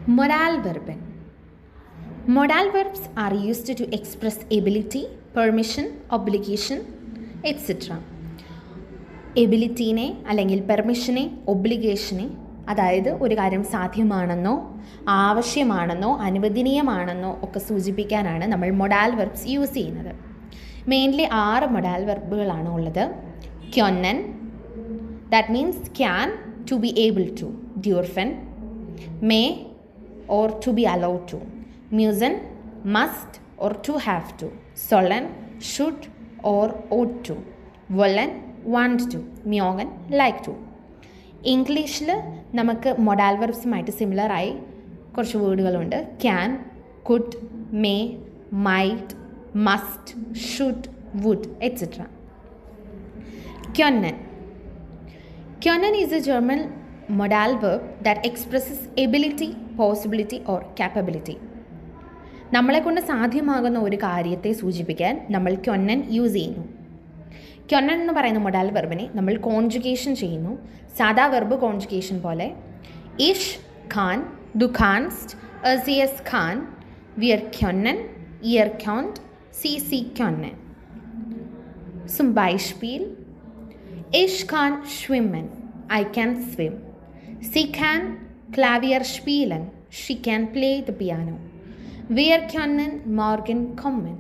Modal verben. Modal verbs are used to express ability, permission, obligation, etc. എബിലിറ്റീനെ അല്ലെങ്കിൽ പെർമിഷനെ, ഒബ്ലിഗേഷനെ, അതായത് ഒരു കാര്യം സാധ്യമാണെന്നോ ആവശ്യമാണെന്നോ അനുവദനീയമാണെന്നോ ഒക്കെ സൂചിപ്പിക്കാനാണ് നമ്മൾ മൊഡാൽ വെർബ്സ് യൂസ് ചെയ്യുന്നത്. മെയിൻലി 6 മൊഡാൽ വെർബുകളാണ് ഉള്ളത്. ക്യൊന്നൻ, that means can, to be able to, ഡ്യൂർഫൻ. May or to be allowed to. Müssen, must or to have to. Sollen, should or ought to. Wollen, want to. Mögen, like to. ഇംഗ്ലീഷിൽ നമുക്ക് modal വെർബ്സുമായിട്ട് സിമിലറായി കുറച്ച് വേർഡുകളുണ്ട്. Can, could, may, might, must, should, would, etcetera. ക്യൊന്നൻ. Können is a German modal verb that expresses ability, possibility or capability. നമ്മളെക്കൊണ്ട് സാധ്യമാകുന്ന ഒരു കാര്യത്തെ സൂചിപ്പിക്കാൻ നമ്മൾ ക്യൊന്നൻ യൂസ് ചെയ്യുന്നു. ക്യൊന്നൻ എന്ന് പറയുന്ന മൊഡാൽ വെർബിനെ നമ്മൾ കോൺജുഗേഷൻ ചെയ്യുന്നു. സാധാ വെർബ് കോൺജുഗേഷൻ പോലെ ഇഷ് ഖാൻ, ദു ഖാൻസ്റ്റ്, എസ് ഖാൻ, വിയർ ക്യൊന്നൻ, ഇയർ ക്യോണ്ട്, സി ക്യൊന്നൻ. Zum Beispiel: Ich kann schwimmen. I can swim. Sie kann Klavier spielen. She can play the piano. Wir können morgen kommen.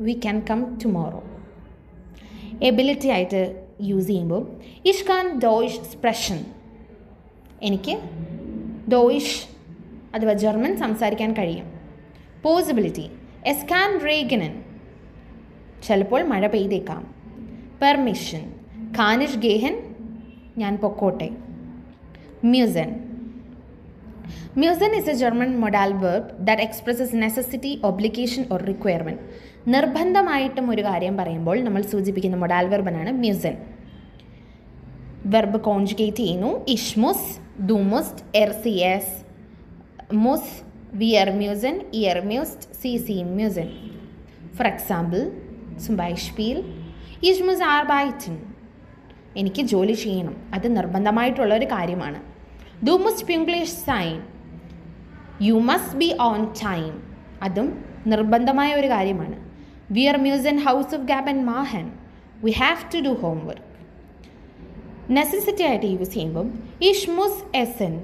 We can come tomorrow. Ability ആയിട്ട് യൂസ് ചെയ്യുമ്പോൾ ich kann Deutsch sprechen. എനിക്ക് ഡോയിഷ് അഥവാ German സംസാരിക്കാൻ കഴിയും. Possibility: es kann regnen. ചിലപ്പോൾ മഴ പെയ്തേക്കാം. Permission: kann ich gehen? ഞാൻ പൊക്കോട്ടെ. Müssen. Müssen is a German modal verb that expresses necessity, obligation or requirement. നിർബന്ധമായിട്ടും ഒരു കാര്യം പറയുമ്പോൾ നമ്മൾ സൂചിപ്പിക്കുന്ന മൊഡാൽ വെർബനാണ് മ്യൂസൻ. വെർബ് കോൺജുഗേറ്റ് ചെയ്യുന്നു. ഇഷ് മുസ്, ദു മുസ്റ്റ്, സി എസ് മുസ്, വിയർ മ്യൂസൻ, ഇയർ മ്യൂസ്റ്റ്, സി മ്യൂസൻ. For example, zum Beispiel: Ich muss arbeiten. എനിക്ക് ജോലി ചെയ്യണം, അത് നിർബന്ധമായിട്ടുള്ളൊരു കാര്യമാണ്. Du musst pünktlich sein. You must be on time. അതും നിർബന്ധമായ ഒരു കാര്യമാണ്. Wir müssen Hausaufgaben machen. We have to do homework. Necessity ആയിട്ട് യൂസ് ചെയ്യുമ്പം Ich muss essen,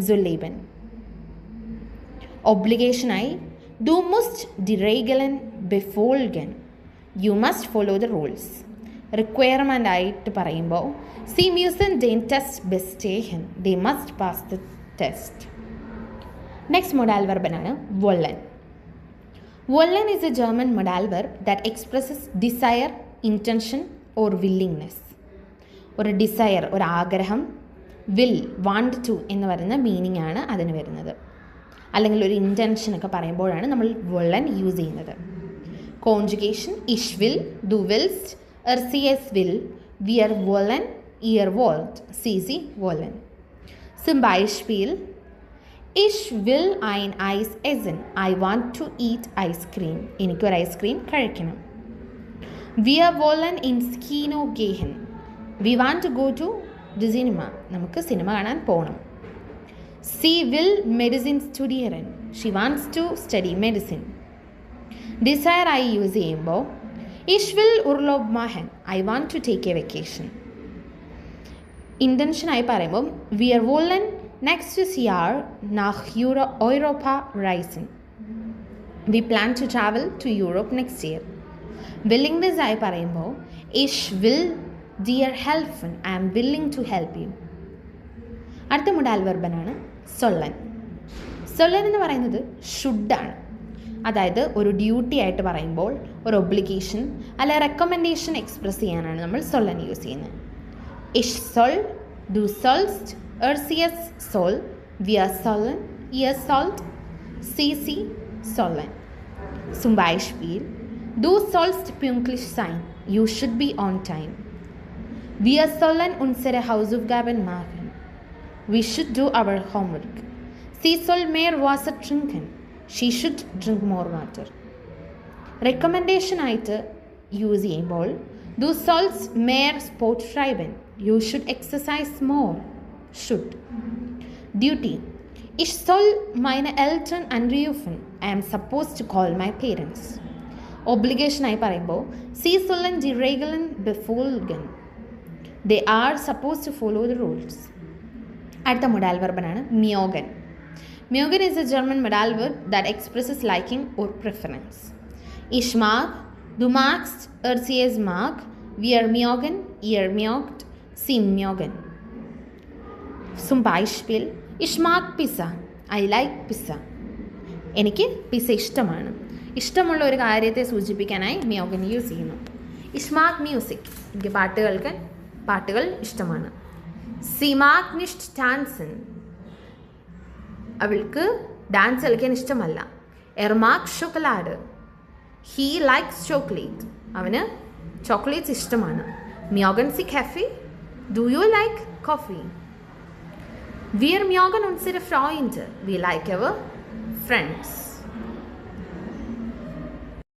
zu leben. ഒബ്ലിഗേഷനായി Du musst die Regeln befolgen. You must follow the rules. Requirement ആയിട്ട് പറയുമ്പോൾ Sie müssen den Test bestehen. They must pass the test. Next modal വെർബനാണ് wollen. Wollen is a German modal verb that expresses desire, intention or willingness. ഒരു desire, ഒരു ആഗ്രഹം, will, want to എന്ന് പറയുന്ന meaning ആണ് അതിന് വരുന്നത്. അല്ലെങ്കിൽ ഒരു ഇൻറ്റൻഷനൊക്കെ പറയുമ്പോഴാണ് നമ്മൾ wollen യൂസ് ചെയ്യുന്നത്. Conjugation: ich will, du willst, sie will, wir wollen, ihr wollt, sie wollen. Zum Beispiel: Ich will ein Eis essen. I want to eat ice cream. എനിക്കൊരു ഐസ്ക്രീം കഴിക്കണം. Wir wollen ins Kino gehen. We want to go to the cinema. നമുക്ക് cinema കാണാൻ പോകണം. Sie will medicine studieren. She wants to study medicine. Desire ആയി use ചെയ്യുമ്പോൾ Ich will Urlaub machen. I want to take a vacation. ഇൻറ്റൻഷനായി പറയുമ്പോൾ Wir wollen nächstes Jahr nach Europa reisen. We plan to travel to Europe next year. Willingness ആയി പറയുമ്പോൾ Ich will dir helfen. I am willing to help you. അടുത്ത modal വെർബനാണ് sollen. sollen എന്ന് പറയുന്നത് ഷുഡാണ്. അതായത് ഒരു duty ആയിട്ട് പറയുമ്പോൾ ഒരു ഒബ്ലിഗേഷൻ അല്ല റെക്കമെൻഡേഷൻ എക്സ്പ്രസ് ചെയ്യാനാണ് നമ്മൾ sollen യൂസ് ചെയ്യുന്നത്. Ich soll, du sollst, sie soll, wir sollen, ihr sollt, sie sollen. Zum Beispiel: Du sollst pünktlich sein. You should be on time. Wir sollen unsere Hausaufgaben machen. We should do our homework. Sie soll mehr Wasser trinken. She should drink more water. Recommendation ആയിട്ട് use ചെയ്യുമ്പോൾ Du sollst mehr Sport treiben. You should exercise more. Should. Duty: Ich soll meine Eltern anrufen. I am supposed to call my parents. ഒബ്ലിഗേഷനായി പറയുമ്പോൾ C sollen die Regeln befolgen. They are supposed to follow the rules. അടുത്ത modal verb-ആണ് mögen. Mögen is a German modal verb that expresses liking or preference. Ich mag, du magst, sie es mag, wir mögen, ihr mögt, sie mögen. Zum Beispiel, ich mag Pizza. I like Pizza. എനിക്ക് pizza ഇഷ്ടമാണ്. ഇഷ്ടമുള്ള ഒരു കാര്യത്തെ സൂചിപ്പിക്കാനായി മ്യോഗൻ use ചെയ്യുന്നു. Ich mag Music. എനിക്ക് പാട്ടുകൾ ഇഷ്ടമാണ്. Sie mag nicht tanzen. അവൾക്ക് ഡാൻസ് കളിക്കാൻ ഇഷ്ടമല്ല. mag Schokolade. He likes chocolate. അവന് ചോക്ലേറ്റ്സ് ഇഷ്ടമാണ്. Mögen Sie Kaffee? Do you like coffee? Wir mögen unsere Freunde. We like our friends.